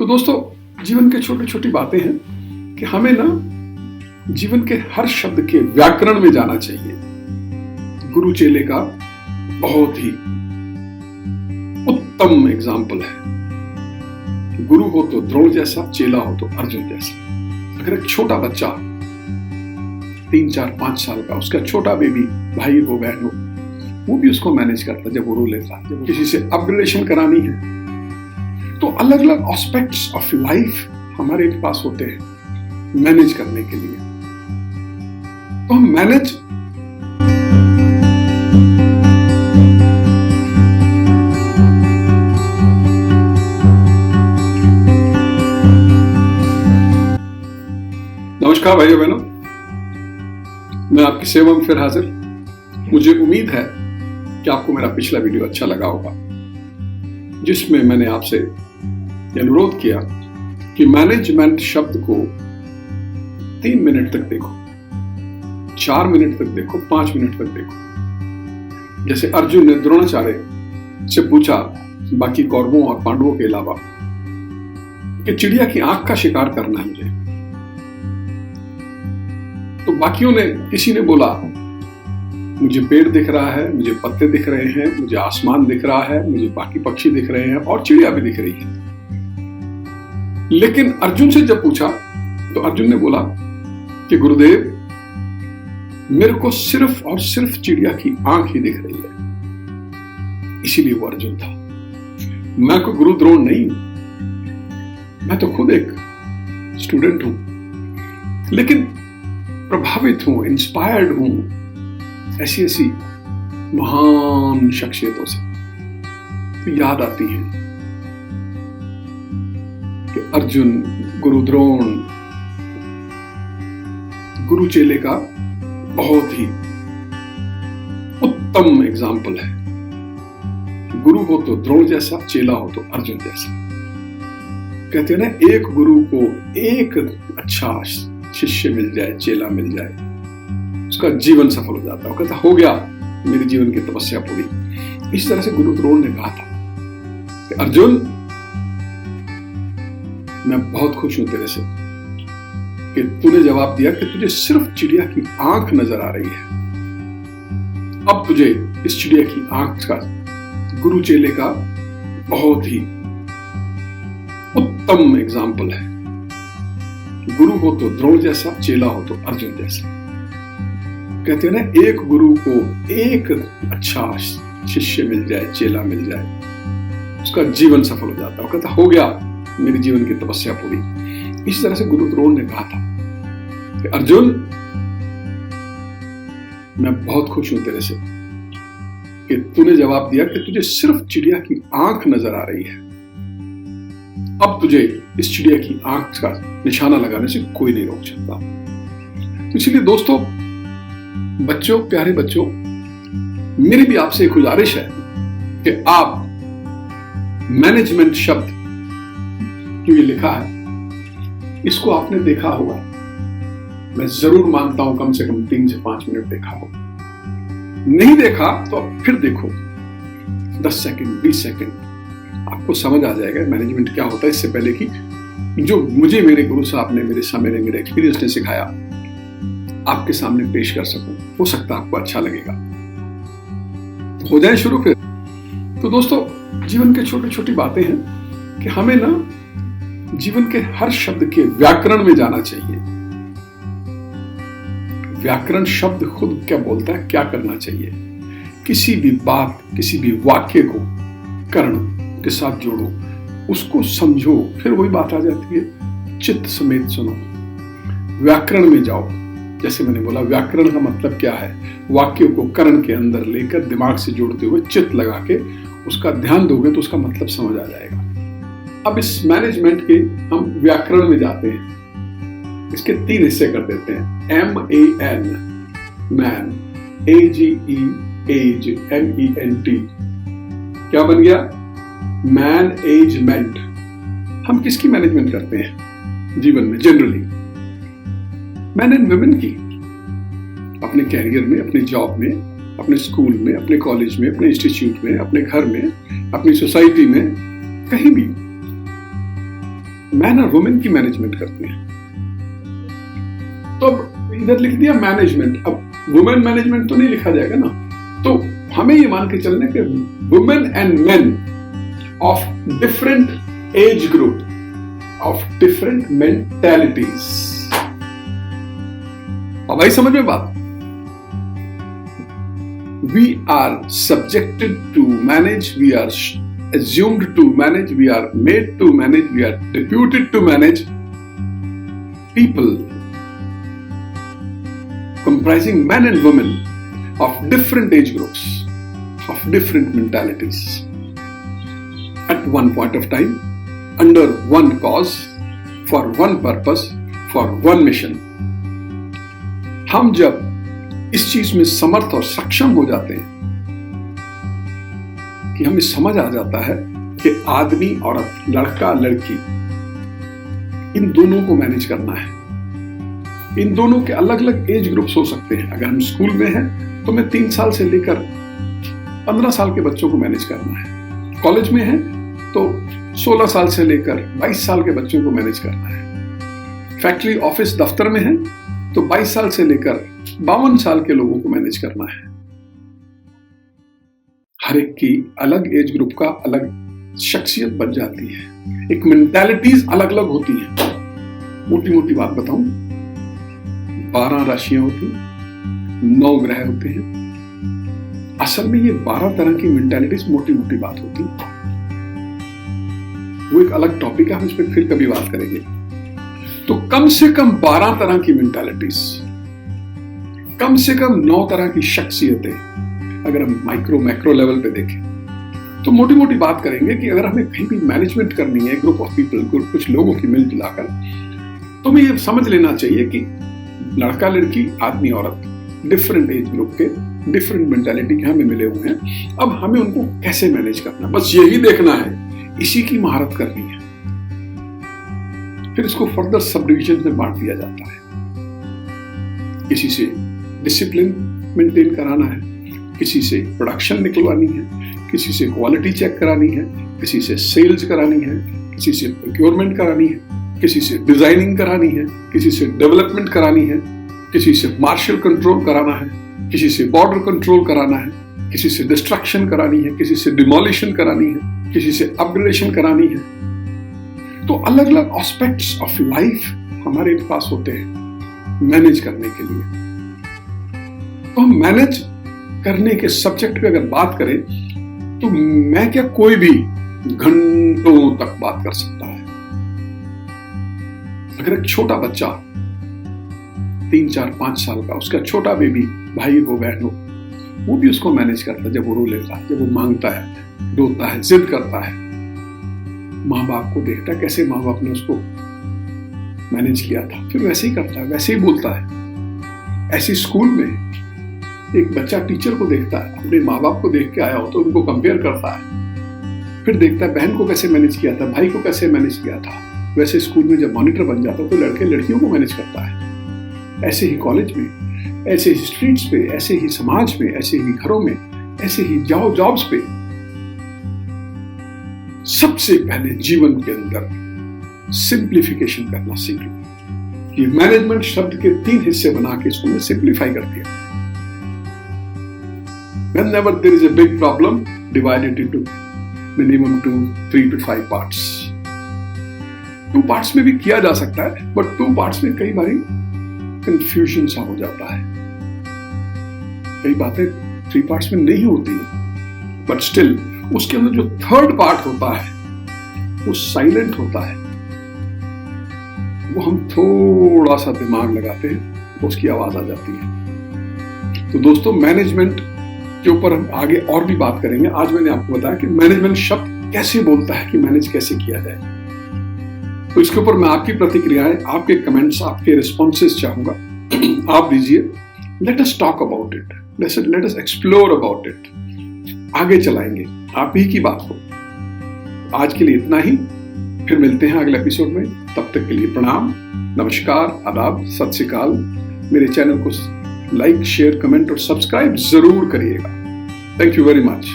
तो दोस्तों, जीवन के छोटी छोटी बातें हैं कि हमें ना जीवन के हर शब्द के व्याकरण में जाना चाहिए। गुरु चेले का बहुत ही उत्तम एग्जाम्पल है। गुरु हो तो द्रोण जैसा, चेला हो तो अर्जुन जैसा। अगर एक छोटा बच्चा 3, 4, 5 साल का, उसका छोटा बेबी भाई हो बहन हो, वो भी उसको मैनेज करता जब वो रो लेता। जब किसी से अपग्रेडेशन करानी है तो अलग अलग एस्पेक्ट्स ऑफ लाइफ हमारे पास होते हैं मैनेज करने के लिए। तो हम मैनेज नमस्कार भाइयों बहनों, मैं आपकी सेवा में फिर हाजिर। मुझे उम्मीद है कि आपको मेरा पिछला वीडियो अच्छा लगा होगा, जिसमें मैंने आपसे अनुरोध किया कि मैनेजमेंट शब्द को 3 मिनट तक देखो, 4 मिनट तक देखो, 5 मिनट तक देखो। जैसे अर्जुन ने द्रोणाचार्य से पूछा बाकी कौरवों और पांडवों के अलावा कि चिड़िया की आंख का शिकार करना है मुझे, तो बाकियों ने, किसी ने बोला मुझे पेड़ दिख रहा है, मुझे पत्ते दिख रहे हैं, मुझे आसमान दिख रहा है, मुझे बाकी पक्षी दिख रहे हैं और चिड़िया भी दिख रही है। लेकिन अर्जुन से जब पूछा तो अर्जुन ने बोला कि गुरुदेव, मेरे को सिर्फ और सिर्फ चिड़िया की आंख ही दिख रही है। इसीलिए वो अर्जुन था। मैं कोई गुरु द्रोण नहीं हूं, मैं तो खुद एक स्टूडेंट हूं, लेकिन प्रभावित हूं, इंस्पायर्ड हूं ऐसी ऐसी महान शख्सियतों से। तो याद आती है कि अर्जुन, गुरु द्रोण, गुरु चेले का बहुत ही उत्तम एग्जाम्पल है। गुरु हो तो द्रोण जैसा, चेला हो तो अर्जुन जैसा। कहते हैं ना, एक गुरु को एक अच्छा शिष्य मिल जाए, चेला मिल जाए, उसका जीवन सफल हो जाता है। कहता हो गया मेरे जीवन की तपस्या पूरी। इस तरह से गुरु द्रोण ने कहा था कि अर्जुन, मैं बहुत खुश हूं तेरे से कि तूने जवाब दिया कि तुझे सिर्फ चिड़िया की आंख नजर आ रही है। अब तुझे इस चिड़िया की आंख का, गुरु चेले का बहुत ही उत्तम एग्जाम्पल है। गुरु हो तो द्रोण जैसा, चेला हो तो अर्जुन जैसा। कहते हैं ना, एक गुरु को एक अच्छा शिष्य मिल जाए, चेला मिल जाए, उसका जीवन सफल हो जाता है। कहता हो गया मेरे जीवन की तपस्या पूरी। इस तरह से गुरु द्रोण ने कहा था कि अर्जुन, मैं बहुत खुश हूं तेरे से कि तूने जवाब दिया कि तुझे सिर्फ चिड़िया की आंख नजर आ रही है। अब तुझे इस चिड़िया की आंख का निशाना लगाने से कोई नहीं रोक सकता। तो इसलिए दोस्तों, बच्चों, प्यारे बच्चों, मेरी भी आपसे एक गुजारिश है कि आप मैनेजमेंट शब्द जो ये लिखा है, इसको आपने देखा होगा। मैं जरूर मानता हूं कम से कम 3 से 5 मिनट देखा होगा। नहीं देखा तो अब फिर देखो, 10 सेकंड, 20 सेकंड, आपको समझ आ जाएगा मैनेजमेंट क्या होता है। इससे पहले कि जो मुझे मेरे गुरु साहब ने, मेरे एक्सपीरियंस ने सिखाया, आपके सामने पेश कर सकूं। हो सकता है आपको अच्छा लगेगा। तो हो जाए शुरू फिर। तो दोस्तों, जीवन के छोटी छोटी बातें हैं कि हमें ना जीवन के हर शब्द के व्याकरण में जाना चाहिए। व्याकरण शब्द खुद क्या बोलता है, क्या करना चाहिए। किसी भी बात, किसी भी वाक्य को कर्ण के साथ जोड़ो, उसको समझो, फिर वही बात आ जाती है, चित्त समेत सुनो। व्याकरण में जाओ। जैसे मैंने बोला, व्याकरण का मतलब क्या है, वाक्यों को कर्ण के अंदर लेकर दिमाग से जोड़ते हुए चित्त लगा के उसका ध्यान दोगे तो उसका मतलब समझ आ जाएगा। अब इस मैनेजमेंट के हम व्याकरण में जाते हैं। इसके 3 हिस्से कर देते हैं। MAN, man, AGE, age, MENT, क्या बन गया, मैनेजमेंट। हम किसकी मैनेजमेंट करते हैं जीवन में जनरली? मैन एंड वुमेन की। अपने कैरियर में, अपने जॉब में, अपने स्कूल में, अपने कॉलेज में, अपने इंस्टीट्यूट में, अपने घर में, अपनी सोसाइटी में, कहीं भी मैन और वुमेन की मैनेजमेंट करते हैं। तो अब इधर लिख दिया मैनेजमेंट, अब वुमेन मैनेजमेंट तो नहीं लिखा जाएगा ना। तो हमें ये मान के चलना कि women and main of different age group, of different mentalities. अब आई समझ में बात? We are subjected to manage, we are assumed to manage, we are made to manage, we are deputed to manage people comprising men and women of different age groups, of different mentalities, at one point of time, under one cause, for one purpose, for one mission. हम जब इस चीज में समर्थ और सक्षम हो जाते हैं कि हमें समझ आ जाता है कि आदमी औरत, लड़का लड़की, इन दोनों को मैनेज करना है। इन दोनों के अलग अलग एज ग्रुप्स हो सकते हैं। अगर हम स्कूल में हैं तो मैं 3 साल से लेकर 15 साल के बच्चों को मैनेज करना है। कॉलेज में है तो 16 साल से लेकर 22 साल के बच्चों को मैनेज करना है। फैक्ट्री, ऑफिस, दफ्तर में है तो 22 साल से लेकर 52 साल के लोगों को मैनेज करना है। हर एक की अलग एज ग्रुप का अलग शख्सियत बन जाती है, एक मेंटालिटीज अलग अलग होती है। मोटी मोटी बात बताऊं, 12 राशियां होती, 9 ग्रह होते हैं। असल में ये 12 तरह की मेंटालिटीज मोटी मोटी बात होती है। वो एक अलग टॉपिक है, हम इस पर फिर कभी बात करेंगे। तो कम से कम 12 तरह की मेंटालिटीज, कम से कम 9 तरह की शख्सियतें, अगर हम माइक्रो मैक्रो लेवल पे देखें तो मोटी मोटी बात करेंगे कि अगर हमें कहीं भी मैनेजमेंट करनी है ग्रुप ऑफ पीपल, कुछ लोगों की मिल जुलाकर, तो हमें ये समझ लेना चाहिए कि लड़का लड़की, आदमी औरत, डिफरेंट एज ग्रुप के, डिफरेंट मेंटालिटी के हमें मिले हुए हैं। अब हमें उनको कैसे मैनेज करना, बस यही देखना है, इसी की महारत करनी है। फिर इसको फर्दर सब डिविजन में बांट दिया जाता है। किसी से डिसिप्लिन मेंटेन कराना है, किसी से प्रोडक्शन निकलवानी है, किसी से क्वालिटी चेक करानी है, किसी से सेल्स करानी है, किसी से प्रोक्योरमेंट करानी है, किसी से डिजाइनिंग करानी है, किसी से डेवलपमेंट करानी है, किसी से मार्शल कंट्रोल कराना है, किसी से बॉर्डर कंट्रोल कराना है, किसी से डिस्ट्रक्शन करानी है, किसी से डिमोलिशन करानी है, किसी से अपग्रेडेशन करानी है। तो अलग अलग एस्पेक्ट्स ऑफ लाइफ हमारे पास होते हैं मैनेज करने के लिए। तो हम मैनेज करने के सब्जेक्ट पे अगर बात करें तो मैं क्या, कोई भी घंटों तक बात कर सकता है। अगर एक छोटा बच्चा 3, 4, 5 साल का, उसका छोटा बेबी, भाई हो बहन हो, वो भी उसको मैनेज करता है। जब वो रो लेता है, जब वो मांगता है, रोता है, जिद करता है, माँ बाप को देखता है कैसे माँ बाप ने उसको मैनेज किया था, फिर वैसे ही करता है, वैसे ही बोलता है। ऐसे स्कूल में एक बच्चा टीचर को देखता है, अपने माँ बाप को देख के आया हो तो उनको कंपेयर करता है, फिर देखता है बहन को कैसे मैनेज किया था, भाई को कैसे मैनेज किया था। वैसे स्कूल में जब मॉनिटर बन जाता है तो लड़के लड़कियों को मैनेज करता है। ऐसे ही कॉलेज में, ऐसे ही स्ट्रीट्स पे, ऐसे ही समाज में, ऐसे ही घरों में, ऐसे ही जाओ जॉब्स पे। सबसे पहले जीवन के अंदर सिंप्लीफिकेशन करना सीख लो। ये मैनेजमेंट शब्द के 3 हिस्से बना के इसको मैं सिंप्लीफाई कर दिया। Whenever there is a big problem, divide it into minimum 3 to 5 parts. 2 parts में भी किया जा सकता है, but 2 parts में कई बारी कंफ्यूजन सा हो जाता है। कई बातें 3 parts में नहीं होती है, but still उसके अंदर जो 3rd part होता है वो साइलेंट होता है। वो हम थोड़ा सा दिमाग लगाते हैं तो उसकी आवाज आ जाती है। तो दोस्तों, मैनेजमेंट के ऊपर हम आगे और भी बात करेंगे। आज मैंने आपको बताया कि मैनेजमेंट शब्द कैसे बोलता है कि मैनेज कैसे किया जाए। तो इसके ऊपर मैं आपकी प्रतिक्रियाएं, आपके कमेंट्स, आपके रिस्पॉन्सेस चाहूंगा। आप दीजिए। Let us talk about it, let us explore about it. आगे चलाएंगे आप ही की बात को। आज के लिए इतना ही, फिर मिलते हैं अगले एपिसोड में। तब तक के लिए प्रणाम, नमस्कार, आदाब, सत श्री अकाल। मेरे चैनल को लाइक, शेयर, कमेंट और सब्सक्राइब जरूर करिएगा। Thank you very much.